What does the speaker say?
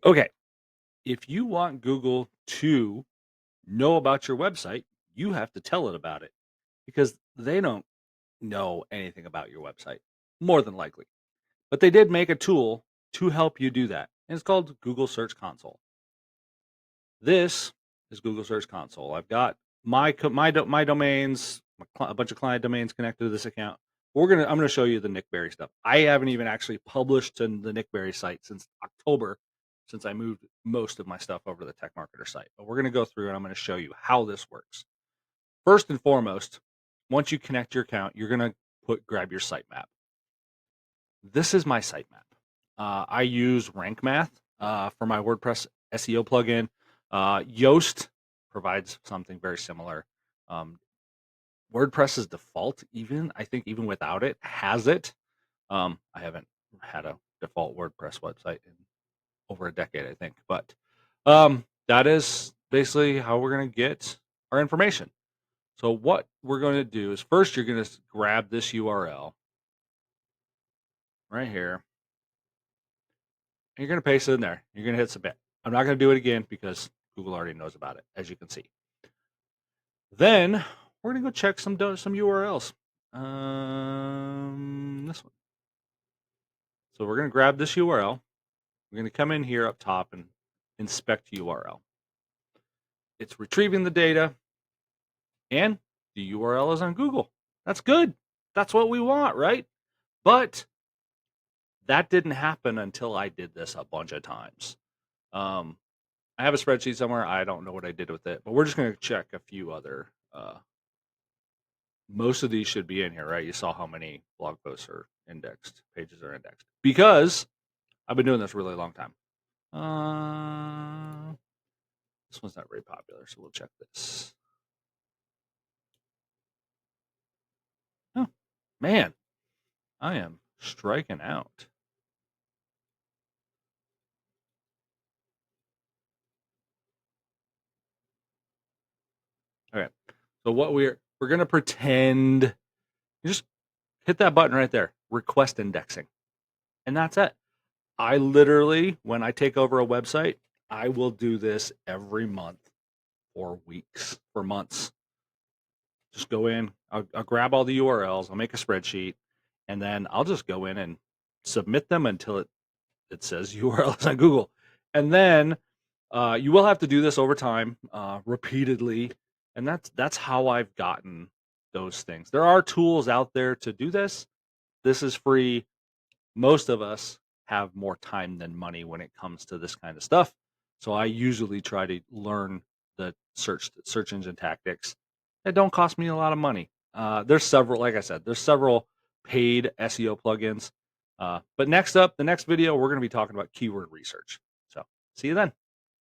Okay, if you want Google to know about your website, you have to tell it about it because they don't know anything about your website, more than likely. But they did make a tool to help you do that. And it's called Google Search Console. This is Google Search Console. I've got my domains, a bunch of client domains connected to this account. I'm gonna show you the Nick Berry stuff. I haven't even actually published on the Nick Berry site since October, since I moved most of my stuff over to the Tech Marketer site. But we're gonna go through and I'm gonna show you how this works. First and foremost, once you connect your account, you're gonna grab your sitemap. This is my sitemap. I use Rank Math for my WordPress SEO plugin. Yoast provides something very similar. Um, WordPress's default, I think even without it, has it. I haven't had a default WordPress website in over a decade, I think. But that is basically how we're going to get our information. So what we're going to do is first you're going to grab this URL right here. And you're going to paste it in there. You're going to hit submit. I'm not going to do it again because Google already knows about it, as you can see. Then we're going to go check some URLs. This one. So we're going to grab this URL. We're going to come in here up top and inspect URL. It's retrieving the data, and the URL is on Google. That's good. That's what we want, right? But that didn't happen until I did this a bunch of times. I have a spreadsheet somewhere. I don't know what I did with it, but we're just going to check a few other. Most of these should be in here, right? You saw how many blog posts are indexed, pages are indexed, because I've been doing this a really long time. This one's not very popular, so we'll check this. Oh, man, I am striking out. Okay, so what we're going to pretend, you just hit that button right there, request indexing, and that's it. I literally, when I take over a website, I will do this every month for weeks, for months. Just go in, I'll grab all the URLs, I'll make a spreadsheet, and then I'll just go in and submit them until it says URLs on Google. And then you will have to do this over time, repeatedly, and that's how I've gotten those things. There are tools out there to do this. This is free. Most of us have more time than money when it comes to this kind of stuff. So I usually try to learn the search engine tactics that don't cost me a lot of money. There's several, like I said, there's several paid SEO plugins. But next up, the next video, we're going to be talking about keyword research. So see you then.